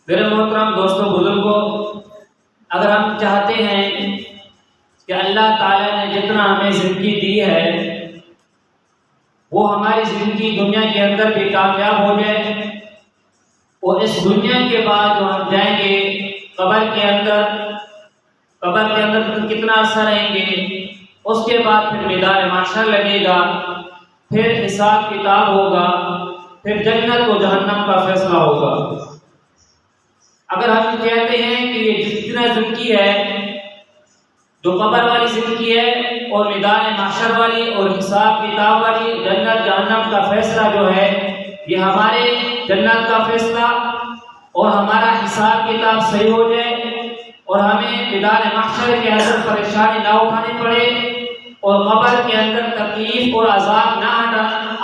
میرے محترم دوستوں بزرگوں، اگر ہم چاہتے ہیں کہ اللہ تعالیٰ نے جتنا ہمیں زندگی دی ہے وہ ہماری زندگی دنیا کے اندر بھی کامیاب ہو جائے، اور اس دنیا کے بعد جو ہم جائیں گے قبر کے اندر کتنا عرصہ رہیں گے، اس کے بعد پھر میدان محشر لگے گا، پھر حساب کتاب ہوگا، پھر جنت و جہنم کا فیصلہ ہوگا۔ اگر ہم کہتے ہیں کہ یہ جتنا زندگی ہے، جو قبر والی زندگی ہے اور میدان محشر والی اور حساب کتاب والی جنت جہنم کا فیصلہ جو ہے، یہ ہمارے جنت کا فیصلہ اور ہمارا حساب کتاب صحیح ہو جائے اور ہمیں میدان محشر کے اندر پریشانی نہ اٹھانی پڑے اور قبر کے اندر تکلیف اور عذاب نہ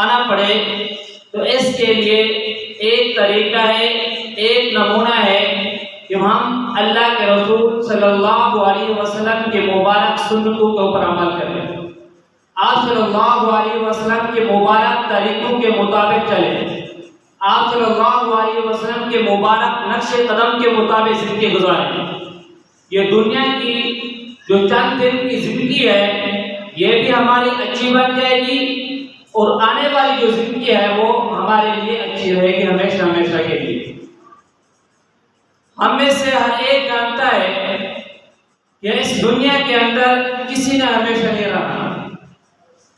آنا پڑے، تو اس کے لیے ایک طریقہ ہے، ایک نمونہ ہے کہ ہم اللہ کے رسول صلی اللہ علیہ وسلم کے مبارک سنتوں کے اوپر عمل کریں، آپ صلی اللہ علیہ وسلم کے مبارک طریقوں کے مطابق چلیں، آپ صلی اللہ علیہ وسلم کے مبارک نقش قدم کے مطابق زندگی گزاریں۔ یہ دنیا کی جو چند دن کی زندگی ہے یہ بھی ہماری اچھی بن جائے گی، اور آنے والی جو زندگی ہے وہ ہمارے لیے اچھی رہے گی ہمیشہ ہمیشہ کے لیے۔ ہم میں سے ہر ایک جانتا ہے کہ اس دنیا کے اندر کسی نے ہمیشہ نہیں رہنا،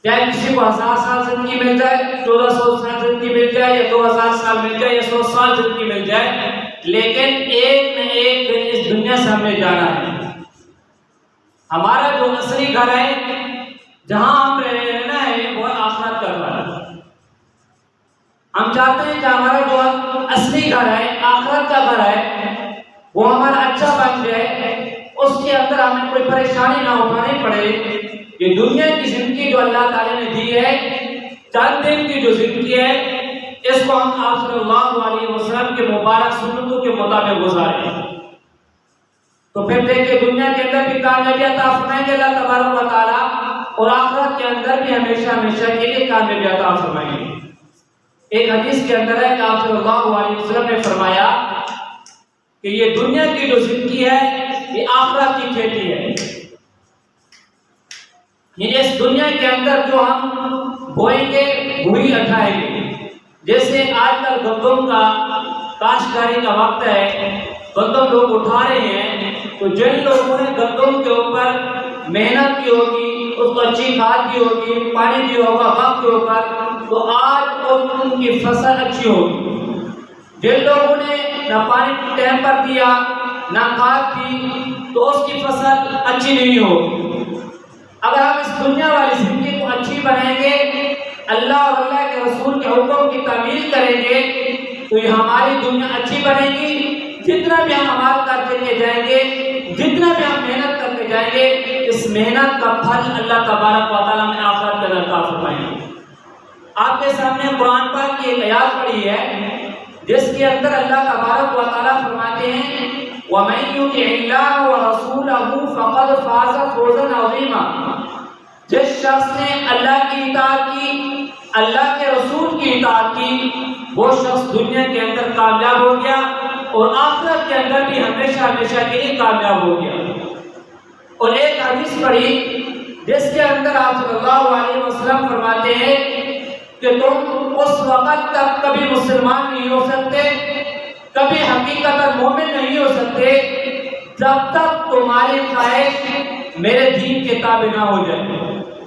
چاہے کسی کو 1000 سال زندگی مل جائے، 1400 سال زندگی مل جائے، یا 2000 سال مل جائے، یا 100 سال زندگی مل جائے، لیکن ایک نہ ایک دن اس دنیا سے ہمیں جانا ہے۔ ہمارا جو اصلی گھر ہے، جہاں ہم رہنا ہے، وہ آخرت کا گھر ہے۔ ہم چاہتے ہیں کہ ہمارا جو اصلی گھر ہے، آخرت کا گھر ہے، وہ ہمارا اچھا بن جائے، اس کے اندر ہمیں کوئی پریشانی نہ اٹھانی پڑے۔ یہ دنیا کی زندگی جو اللہ تعالیٰ نے دی ہے، چند دن کی جو زندگی ہے، اس کو ہم آپ صلی اللہ علیہ وسلم کے مبارک سنتوں کے مطابق گزاریں، تو پھر دیکھیں دنیا کے اندر بھی کامیابی عطا فرمائیں گے اللہ تبارک و تعالیٰ، اور آخرت کے اندر بھی ہمیشہ ہمیشہ کے لیے کامیابی عطا فرمائیں گے۔ ایک حدیث کے اندر ہے کہ آپ صلی اللہ علیہ وسلم نے فرمایا کہ یہ دنیا کی جو زندگی ہے یہ آخرت کی کھیتی ہے، یعنی اس دنیا کے اندر جو ہم بوئیں گے وہی اٹھائیں گے۔ جیسے آج کل گندم کا کاشتکاری کا وقت ہے، گندم لوگ اٹھا رہے ہیں، تو جن لوگوں نے گندم کے اوپر محنت کی ہوگی، اس کو اچھی کھاد دی ہوگی، پانی دیا ہوگا وقت کے اوپر، تو آج ان کی فصل اچھی ہوگی۔ جن لوگوں نے نہ پانی ٹائم پر دیا نہ کھاد دی، تو اس کی فصل اچھی نہیں ہوگی۔ اگر ہم اس دنیا والی زندگی کو اچھی بنائیں گے، اللہ اور اللہ کے رسول کے حکم کی تعمیل کریں گے، تو یہ ہماری دنیا اچھی بنے گی۔ جتنا بھی ہم عمل کرتے کے جائیں گے، جتنا بھی ہم محنت کرتے جائیں گے، اس محنت کا پھل اللہ تبارک و تعالیٰ میں آخرت کے اندر عطا فرمائیں گے۔ آپ کے سامنے قرآن پاک کی ایک آیات پڑھی ہے جس کے اندر اللہ تبارک و تعالیٰ فرماتے ہیں وَمَن يُطِعِ اللَّهَ وَرَسُولَهُ فَقَدْ فَازَ فَوْزًا عَظِيمًا۔ جس شخص نے اللہ کی اطاعت کی، اللہ کے رسول کی اطاعت کی، وہ شخص دنیا کے اندر کامیاب ہو گیا اور آخرت کے اندر بھی ہمیشہ ہمیشہ کے لیے کامیاب ہو گیا۔ اور ایک حدیث پڑھی جس کے اندر آپ صلی اللہ علیہ وسلم فرماتے ہیں کہ تم اس وقت تک کبھی مسلمان نہیں ہو سکتے، کبھی حقیقت مومن نہیں ہو سکتے، جب تک تمہاری خواہش میرے دین کے تابع نہ ہو جائے،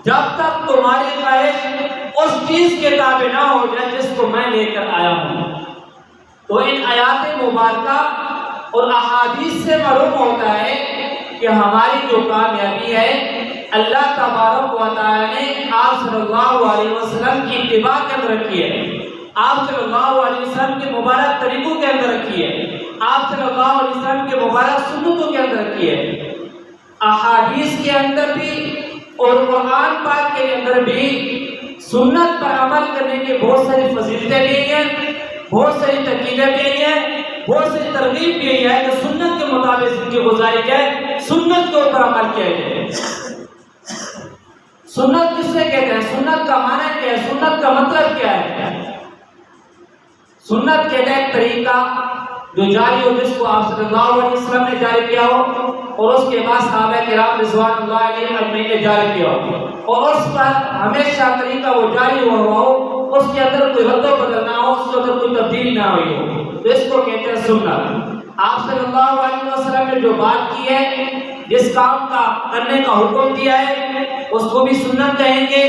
جب تک تمہاری خواہش اس چیز کے تابع نہ ہو جائے جس کو میں لے کر آیا ہوں۔ تو ان آیات مبارکہ اور احادیث سے معلوم ہوتا ہے کہ ہماری جو کامیابی ہے اللہ تبارک و تعالیٰ نے آپ صلی اللہ علیہ وسلم کی اتباع کے اندر رکھی ہے، آپ صلی اللہ علیہ وسلم کے مبارک طریقوں کے اندر رکھی ہے، آپ صلی اللہ علیہ وسلم کے مبارک سنتوں کے اندر رکھی ہے۔ احادیث کے اندر بھی اور قرآن پاک کے اندر بھی سنت پر عمل کرنے کی بہت ساری فضیلتیں بھی ہیں، بہت ساری تاکیدیں بھی ہیں، بہت ساری ترغیب بھی ہے کہ سنت کے مطابق زندگی گزاری جائے، سنت کے اوپر عمل کیا جائے۔ سنت کس سے کہتے ہیں؟ سنت کا معنی کیا ہے؟ سنت کا مطلب کیا ہے؟ سنت کہتے ہیں ایک طریقہ، جو جاری ہو جس کو آپ صلی اللہ علیہ وسلم نے جاری کیا ہو اور اس کے بعد صحابہ کرام رضوان اللہ علیہم اجمعین نے جاری کیا ہو اور اس پر ہمیشہ طریقہ وہ جاری ہوا ہو، اس کے اندر کوئی رد و بدل نہ ہو، اس کے اندر کوئی تبدیلی نہ ہوئی ہو، تو اس کو کہتے ہیں سنت۔ آپ صلی اللہ علیہ وسلم نے جو بات کی ہے، جس کام کا کرنے کا حکم دیا ہے، اس کو بھی سنت کہیں گے،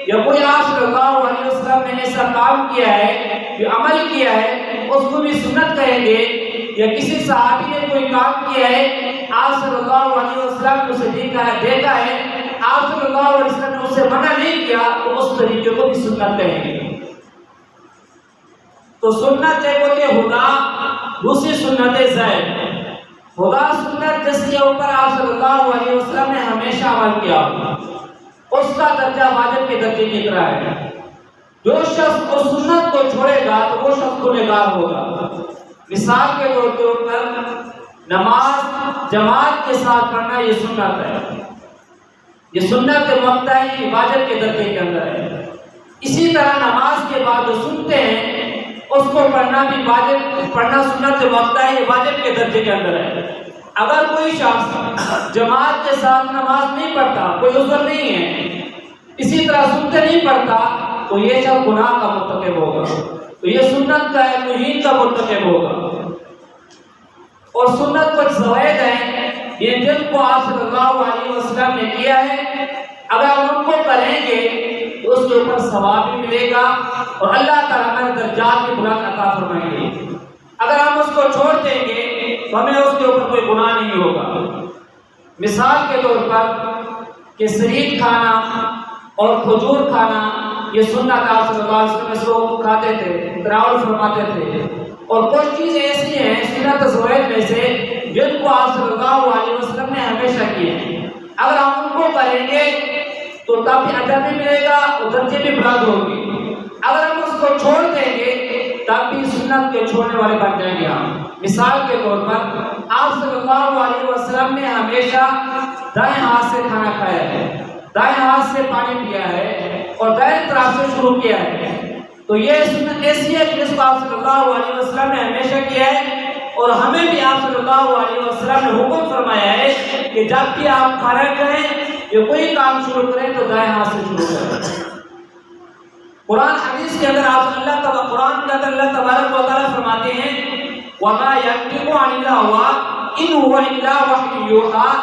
یا کوئی آپ صلی اللہ علیہ وسلم نے ایسا کام کیا ہے جو عمل کیا ہے اس کو بھی سنت کہیں گے، یا کسی صحابی نے کوئی کام کیا ہے آپ صلی اللہ علیہ وسلم نے اسے دیکھا ہے آپ صلی اللہ علیہ وسلم نے اسے منع نہیں کیا تو اس طریقے کو بھی سنت کہیں گے۔ تو سنت ایک ہوتی ہے ہدا، دوسری سنت زید۔ ہدا سنت جس کے اوپر آپ صلی اللہ علیہ وسلم نے ہمیشہ عمل کیا، اس کا درجہ واجب کے درجے کی طرح ہے۔ جو شخص کو سنت کو چھوڑے گا تو وہ شخص گنہگار ہوگا۔ مثال کے طور پر نماز جماعت کے ساتھ پڑھنا یہ سنت ہے، یہ سنت مقطع ہے، واجب کے درجے کے اندر ہے۔ اسی طرح نماز کے بعد جو سنتے ہیں اس کو پڑھنا بھی واجب، پڑھنا سنت مقطع ہے، یہ واجب کے درجے کے اندر ہے۔ اگر کوئی شخص جماعت کے ساتھ نماز نہیں پڑھتا، کوئی عذر نہیں ہے، اسی طرح سنتے نہیں پڑھتا تو یہ شخص گناہ کا مرتکب ہوگا، تو یہ سنت کا ہے، توہین کا مرتکب ہوگا۔ اور سنت کچھ زوائد ہیں یہ جن کو آپ صلی اللہ علیہ وسلم نے کیا ہے، اگر ہم ان کو کریں گے تو اس کے اوپر ثواب بھی ملے گا اور اللہ تعالیٰ ہمارے درجات بھی بلند عطا فرمائیں گے۔ اگر ہم اس کو چھوڑ دیں گے تو ہمیں اس کے اوپر کوئی گناہ نہیں ہوگا۔ مثال کے طور پر کہ سرید کھانا اور کھجور کھانا یہ سنت آپ صلی اللہ علیہ وسلم کو کھاتے تھے، تناول فرماتے تھے۔ اور کچھ چیزیں ایسی ہیں سنت زوائد میں سے جن کو آپ صلی اللہ علیہ وسلم نے ہمیشہ کیے ہیں، اگر ہم ان کو کریں گے تو تب بھی اجر بھی ملے گا اور درجے بھی بلند ہوں گے۔ اگر ہم اس کو چھوڑ دیں گے تب بھی سنت کے چھوڑنے والے بن جائیں گے ہم۔ مثال کے طور پر آپ صلی اللہ علیہ وسلم نے ہمیشہ دائیں ہاتھ سے کھانا کھایا ہے، دائیں ہاتھ سے پانی پیا ہے اور دائیں طرف سے شروع کیا ہے، تو یہ سنت ایسی ہے جس کو آپ صلی اللہ علیہ وسلم نے ہمیشہ کیا ہے اور ہمیں بھی آپ صلی اللہ علیہ وسلم نے حکم فرمایا ہے کہ جب بھی آپ کھانا کریں یا کوئی کام شروع کریں تو دائیں ہاتھ سے شروع کریں۔ قرآن حدیث کے اندر قرآن کے اندر اللہ تبارک و تعالیٰ فرماتے ہیں وَمَا يَنطِقُ عَنِ الْهَوَىٰ إِنْ هُوَ إِلَّا وَحْيٌ يُوحَىٰ،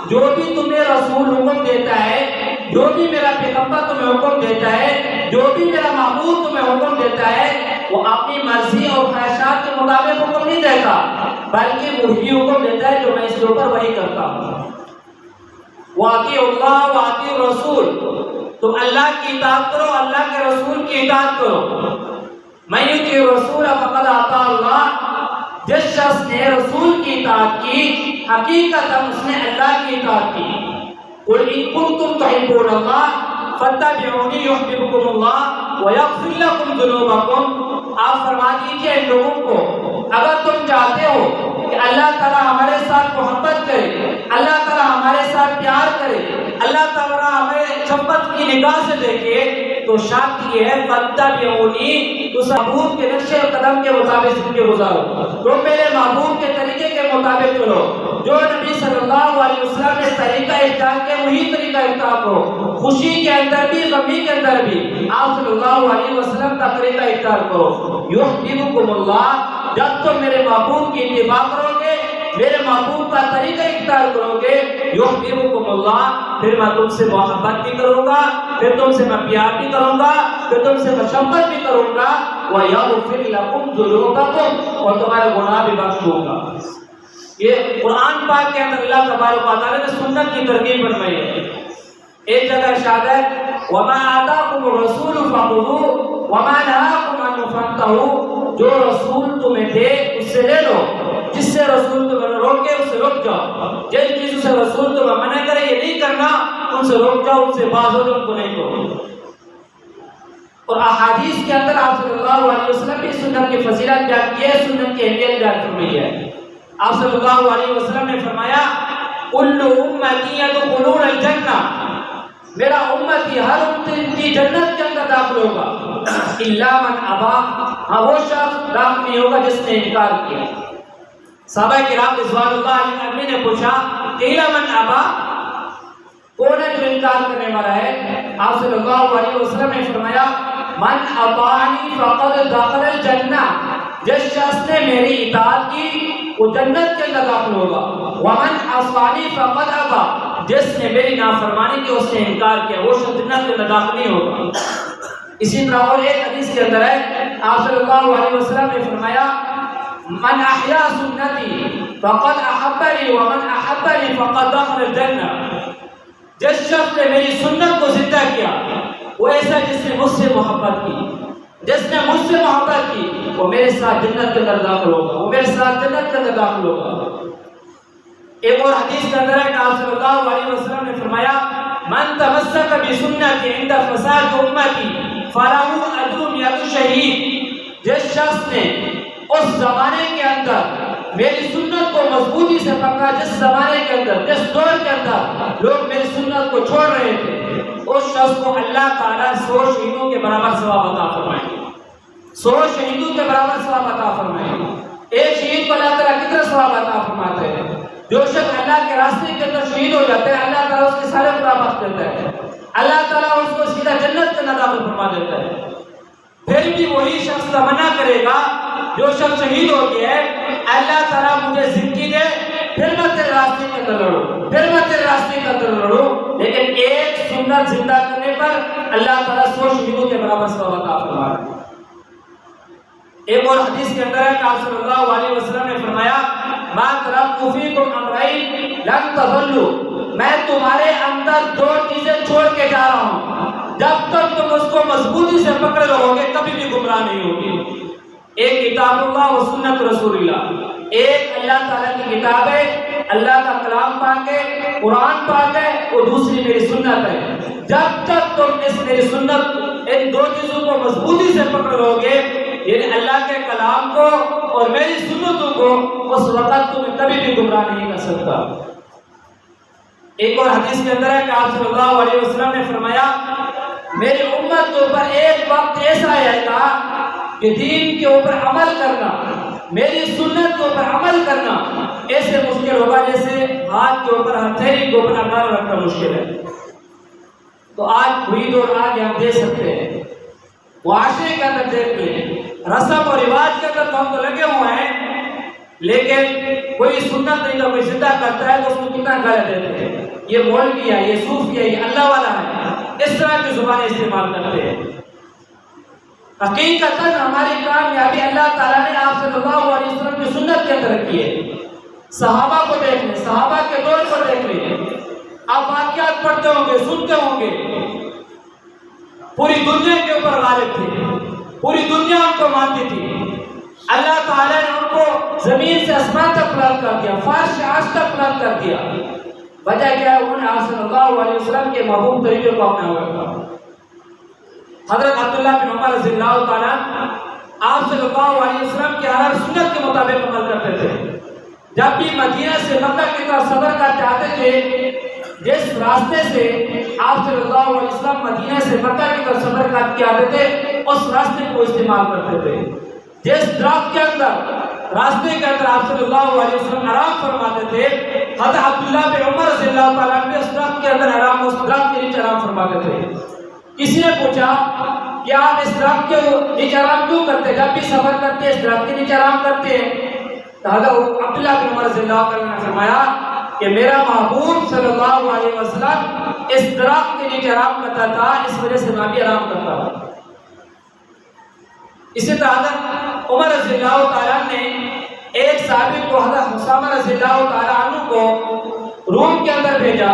جو بھی تمہیں رسول حکم دیتا ہے، جو بھی میرا پیغمبر تمہیں حکم دیتا ہے، جو بھی میرا معبود تمہیں حکم دیتا ہے، وہ اپنی مرضی اور خواہشات کے مطابق حکم نہیں دیتا بلکہ وہی حکم دیتا ہے جو میں اس کے اوپر وہی کرتا ہوں۔ وَأَطِيعُوا اللَّهَ وَأَطِيعُوا الرَّسُولَ، تم اللہ کی اطاعت کرو، اللہ کے رسول کی اطاعت کرو۔ مَن يُطِعِ الرَّسُولَ فَقَدْ أَطَاعَ اللَّهَ، جس شخص نے رسول کی اطاعت کی حقیقتاً اس نے اللہ کی اطاعت کی۔ قُلْ إِن كُنتُمْ تُحِبُّونَ اللَّهَ فَاتَّبِعُونِي يُحْبِبْكُمُ اللَّهُ وَيَغْفِرْ لَكُمْ ذُنُوبَكُمْ، آپ فرما دیجئے ان لوگوں کو اگر تم چاہتے ہو کہ اللہ تعالیٰ ہمارے ساتھ محبت کرے، اللہ تعالیٰ ہمارے ساتھ پیار کرے، اللہ تعالیٰ ہمیں شفقت کی نگاہ سے دیکھے، تو شرط یہ ہے فَاتَّبِعُونِی، اس محبوب کے نقش قدم کے مطابق زندگی گزارو، تو میرے محبوب کے طریقے کے مطابق چلو، جو نبی صلی اللہ علیہ وسلم نے طریقہ اختیار کیا وہی طریقہ اختیار کرو، خوشی کے اندر بھی غمی کے اندر بھی آپ صلی اللہ علیہ وسلم کا طریقہ اختیار کرو۔ یحببکم اللہ، جب تم میرے محبوب کی اتباع کرو گے، میرے محبوب کا طریقہ اختیار کرو گے، یحببکم اللہ، پھر میں تم سے محبت بھی کروں گا، پھر تم سے میں پیار بھی کروں گا، پھر تم سے میں شفقت بھی کروں گا، وَيَغْفِرْ لَكُمْ ذُنُوبَكُمْ، اور تمہارے گناہ بھی بخش دوں گا۔ یہ قرآن پاک کے اندر اللہ تبارک و تعالیٰ نے سنت کی ترغیب فرمائی ہے۔ ایک جگہ ارشاد ہے وَمَا آتَاكُمُ الرَّسُولُ فَخُذُوهُ وَمَا نَهَاكُمْ عَنْهُ فَانْتَهُوا، جو رسول تمہیں دے اس سے لے لو، جس سے رسول تمہیں روکے اس سے رک جاؤ، جن چیزوں سے رسول تمہیں منع کرے یہ نہیں کرنا ان سے رک جاؤ، ان سے باز ہو جاؤ، ان کو نہیں کرو۔ اور احادیث کے اندر آپ صلی اللہ علیہ وسلم نے سنت کی فضیلت بیان کی ہے، سنت کی اہمیت بیان فرمائی ہے۔ آپ صلی اللہ علیہ وسلم نے فرمایا کل امتی یدخلون الجنہ، میرا امتی ہر امتی جنت کے اندر داخل ہوگا، الا من ابا، ہاں وہ شخص داخل نہیں ہوگا جس نے انکار کیا۔ صحابہ کرام رضوان اللہ علیہ نے پوچھا قیل من ابا، کون ہے جو انکار کرنے والا ہے؟ آپ صلی اللہ علیہ وسلم نے فرمایا من اطاعنی فقد دخل الجنہ، جس شخص نے میری اطاعت کی وہ جنت کے اندر داخل ہوگا، ومن عصانی فقد ابا، جس نے میری نافرمانی کی اس نے انکار کیا وہ شخص جنت کے اندر داخل نہیں ہوگا۔ اسی طرح اور ایک حدیث کے اندر ہے آپ صلی اللہ علیہ وسلم نے فرمایا من احیا سنتی فقد احبنی ومن احبنی فقد دخل الجنہ، جس شخص نے میری سنت کو زندہ کیا وہ ایسا جس نے مجھ سے محبت کی، جس نے مجھ سے محبت کی وہ میرے ساتھ جنت کے اندر داخل ہوگا، وہ میرے ساتھ جنت کے اندر داخل ہوگا۔ ایک اور حدیث کے اندر ہے کہ آپ صلی اللہ علیہ وسلم نے فرمایا من تمسک بسنتی عند فساد امتی فلہ اجر مئۃ شہید، جس شخص نے اس زمانے کے اندر میری سنت کو مضبوطی سے پکڑا، جس زمانے کے اندر جس دور کے اندر لوگ میری سنت کو چھوڑ رہے تھے، اس شخص کو اللہ تعالیٰ 100 شہیدوں کے برابر ثواب عطا فرمائیں گے، 100 شہیدوں کے برابر ثواب عطا فرمائیں گے۔ ایک شہید کو اللہ تعالیٰ کتنا ثواب عطا فرماتے ہیں؟ جو شخص اللہ کے راستے کے اندر شہید ہو جاتے ہیں اللہ تعالیٰ اس کے سارے گناہ معاف کرتا ہے، اللہ تعالیٰ اس کو سیدھا جنت کے اندر داخل فرما دیتا ہے۔ پھر بھی وہی شخص تمنا کرے گا جو شخص شہید ہو گیا ہے اللہ تعالیٰ مجھے زندگی دے پھر میں تیرے راستے کے اندر لڑوں، پھر میں تیرے راستے کے اندر لڑوں، لیکن ایک سنت زندہ کرنے پر اللہ تعالیٰ 100 شہیدوں کے برابر ثواب عطا فرما رہا ہے۔ ایک اور حدیث کے اندر ہے کہ آپ صلی اللہ علیہ وسلم نے فرمایا ما ترکت فیکم امرین لن تضلوا، میں تمہارے اندر 2 چیزیں چھوڑ کے جا رہا ہوں، جب تک تم اس کو مضبوطی سے پکڑے رہو گے کبھی بھی گمراہ نہیں ہوگی۔ ایک کتاب اللہ و سنت رسول اللہ، ایک اللہ تعالیٰ کی کتاب ہے، اللہ کا کلام پاک ہے، قرآن پاک ہے، اور دوسری میری سنت ہے۔ جب تک تم اس میری سنت ان 2 چیزوں کو مضبوطی سے پکڑ لو گے، یعنی اللہ کے کلام کو اور میری سنتوں کو، اس وقت تمہیں کبھی بھی گمراہ نہیں کر سکتا۔ ایک اور حدیث کے اندر ہے کہ آپ صلی اللہ علیہ وسلم نے فرمایا میری امت کے اوپر ایک وقت ایسا آئے گا کہ دین کے اوپر عمل کرنا، میری سنت کے اوپر عمل کرنا ایسے مشکل ہوگا جیسے ہاتھ کے اوپر ہتھیلی کے اوپر انگار رکھنا مشکل ہے۔ تو آج ہوئی دور آگے ہم دیکھ سکتے ہیں، معاشرے کے اندر دیکھ لیں، رسم اور رواج کے اندر تو ہم تو لگے ہوئے ہیں، لیکن کوئی سنت نہیں تو کوئی زندہ کرتا ہے تو اس کو کتنا گالیاں دیتے ہیں، یہ مولوی ہے، یہ صوفی ہے، یہ اللہ والا ہے، اس طرح کی زبانیں استعمال کرتے ہیں۔ حقیقتاً ہماری کامیابی اللہ تعالیٰ نے آپ صلی اللہ علیہ وسلم کی سنت کے اندر رکھی ہے۔ صحابہ کو دیکھ لیں، صحابہ کے دور کو دیکھ لیں، آپ واقعات پڑھتے ہوں گے، سنتے ہوں گے، پوری دنیا کے اوپر غالب تھے، پوری دنیا ان کو مانتی تھی، اللہ تعالیٰ نے ان کو زمین سے آسمان تک بلند کر دیا، فرش سے عرش تک بلند کر دیا۔ وجہ کیا ہے؟ انہوں نے آپ صلی اللہ علیہ وسلم کے محبوب طریقے کو اپنا ہوا تھا۔ حضرت عبداللہ بن عمر رضی اللہ تعالیٰ آپ صلی اللہ علیہ وسلم کے ہر سنت کے مطابق عمل کرتے تھے۔ جب بھی مدینہ سے مکہ کی طرف سفر کرنا چاہتے تھے، جس راستے سے آپ صلی اللہ علیہ وسلم مدینہ سے مکہ کی طرف سفر کرتے آتے تھے اس راستے کو استعمال کرتے تھے۔ جس درخت کے اندر راستے کے اندر آپ صلی اللہ علیہ وسلم آرام فرماتے تھے، حضرت عبداللہ بن عمر رضی اللہ تعالیٰ نے اس درخت کے اندر آرام، اس درخت کے نیچے آرام فرماتے تھے۔ کسی نے پوچھا کہ آپ اس درخت کے نیچے آرام کیوں کرتے ہیں؟ جب بھی سفر کرتے ہیں اس درخت کے نیچے آرام کرتے ہیں؟ تو حضرت عبداللہ بن عمر رضی اللہ تعالیٰ نے فرمایا کہ میرا محبوب صلی اللہ علیہ وسلم اس درخت کے نیچے آرام کرتا تھا، اس وجہ سے میں بھی آرام کرتا تھا۔ اسی طرح حضرت عمر رضی اللہ تعالیٰ نے ایک صحابی کو حضرت اسامہ رضی اللہ تعالیٰ عنہ کو روم کے اندر بھیجا۔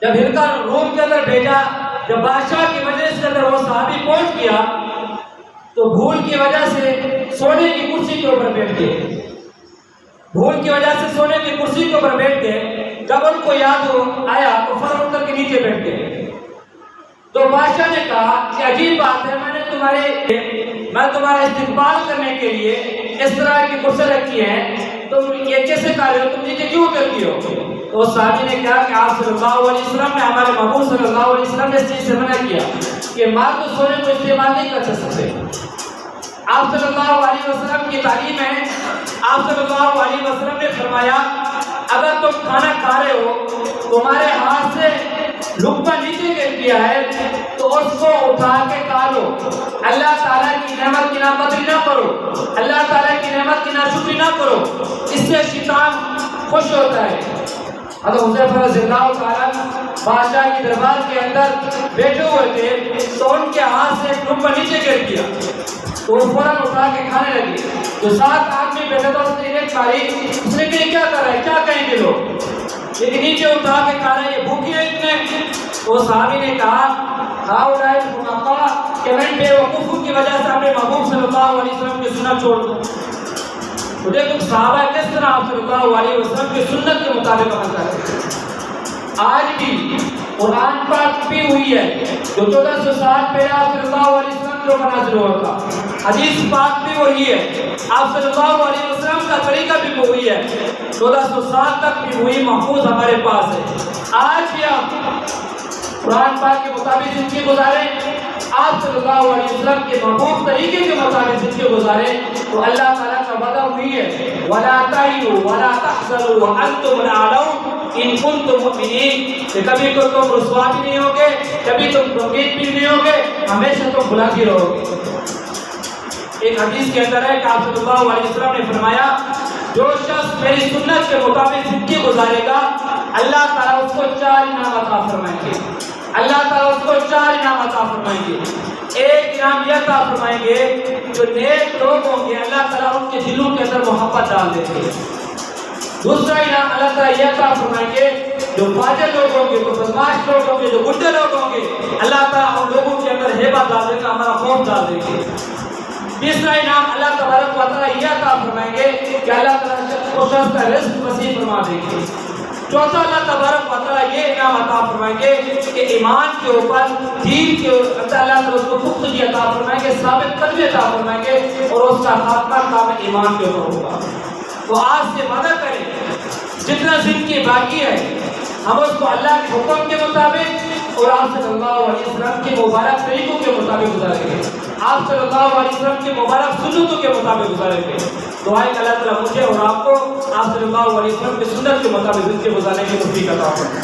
جب ہرکل روم کے اندر بھیجا، جب بادشاہ کی مجلس کے اندر وہ صحابی پہنچ گیا تو بھول کی وجہ سے سونے کی کرسی کے اوپر بیٹھ گئے، بھول کی وجہ سے سونے کی کرسی کے اوپر بیٹھ گئے۔ جب ان کو یاد آیا تو فوراً اٹھ کر کے نیچے بیٹھ گئے۔ تو بادشاہ نے کہا کہ عجیب بات ہے، میں تمہارا استقبال کرنے کے لیے اس طرح کی کرسی رکھی ہے، تم یہ کیسے کر رہے ہو، تم نیچے کیوں اترتی ہو؟ تو اس صحابی نے کہا کہ آپ صلی اللہ علیہ وسلم نے، ہمارے محبوب صلی اللہ علیہ وسلم نے اس چیز سے منع کیا کہ مرد سونے کو استعمال نہیں کر سکتے۔ آپ صلی اللہ علیہ وسلم کی تعلیم ہے، آپ صلی اللہ علیہ وسلم نے فرمایا اگر تم کھانا کھا رہے ہو تمہارے ہاتھ سے لقمہ نیچے گر گیا ہے تو اس کو اٹھا کے کھا لو، اللہ تعالیٰ کی نعمت کی ناقدری نہ کرو، اللہ تعالیٰ کی نعمت کی ناشکری نہ کرو، اس سے شیطان خوش ہوتا ہے۔ حضرت حذیفہ رضی اللہ تعالیٰ بادشاہ کی دربار کے اندر بیٹھے ہوئے تھے تو ان کے ہاتھ سے ایک لقمہ نیچے گر گیا تو وہ فوراً اٹھا کے کھانے لگے۔ جو ساتھ آدمی بیٹھا تھا اس نے ایک کھائی، اس نے کہا کیا کر رہا ہے، کیا کہیں گے لوگ، یہ نیچے اٹھا کے کھا رہے ہیں، یہ بھوکی ہے اتنے۔ وہ صحابی نے کہا ہؤلاء الحنقاء کہ میں بے وقوفوں کی وجہ سے اپنے محبوب صلی اللہ علیہ وسلم کی سنت چھوڑ دوں۔ تو دیکھو صحابہ کس طرح آپ صلی اللہ علیہ وسلم کی سنت کے مطابق عمل کرتے ہیں۔ آج بھی قرآن پاک بھی ہوئی ہے جو 1400 سال پہلے آپ صلی اللہ علیہ وسلم جو نازل ہوا تھا، حدیث پاک بھی وہی ہے، آپ صلی اللہ علیہ وسلم کا طریقہ بھی وہی ہے، 1400 سال تک بھی وہی محفوظ ہمارے پاس ہے۔ آج بھی آپ قرآن پاک کے مطابق زندگی گزاریں، آپ صلی اللہ علیہ وسلم کے محبوب طریقے کے مطابق زندگی گزاریں تو اللہ تعالیٰ کا وعدہ ہوئی ہے وَلَا تَهِنُوا وَلَا تَحْزَنُوا وَأَنْتُمُ الْأَعْلَوْنَ إِن كُنتُم مُؤْمِنِينَ کہ کبھی کو تم رسوا بھی نہیں ہوگے، کبھی تم غمگین بھی نہیں ہوگے، ہمیشہ تم بلندی رہو گے۔ ایک حدیث کے اندر ہے کہ آپ صلی اللہ علیہ وسلم نے فرمایا جو شخص میری سنت کے مطابق زندگی گزارے گا اللہ تعالیٰ اس کو 4 انعام عطا فرمائیں گے، اللہ تعالیٰ اس کو 4 انعام عطا فرمائیں گے۔ ایک انعام یہ عطا فرمائیں گے جو نیک لوگ ہوں گے اللہ تعالیٰ ان کے دلوں کے اندر محبت ڈال دیں گے۔ دوسرا انعام اللہ تعالیٰ یہ عطا فرمائیں گے جو فاجر لوگ ہوں گے، جو بدماش لوگ ہوں گے، جو گنڈے لوگ ہوں گے اللہ تعالیٰ ان لوگوں کے اندر ہیبت ڈال دے گا، ہمارا خوف ڈال دیں گے۔ تیسرا انعام اللہ تبارک و تعالیٰ یہ عطا فرمائیں گے کہ اللہ تعالیٰ کو شخص کا رزق وسیع فرما دیں گے۔ چوتھا اللہ تبارک و تعالیٰ یہ انعام عطا فرمائیں گے کہ ایمان کے اوپر دین کے اوپر اللہ تعالیٰ اس کو پختگی عطا فرمائیں گے، ثابت قدمی عطا فرمائیں گے اور اس کا خاتمہ کامل ایمان کے اوپر ہوگا۔ تو آج سے وعدہ کریں جتنا زندگی باقی ہے ہم اس کو اللہ کے حکم کے مطابق اور آپ صلی اللہ علیہ وسلم کے مبارک طریقوں کے مطابق گزاریں گے، آپ صلی اللہ علیہ وسلم کے مبارک سنتوں کے مطابق گزاریں گے۔ دعائیں کہ اللہ تعالیٰ مجھے اور آپ کو آپ صلی اللہ علیہ وسلم کی سنت کے مطابق زندگی گزارنے کی توفیق عطا فرمائے۔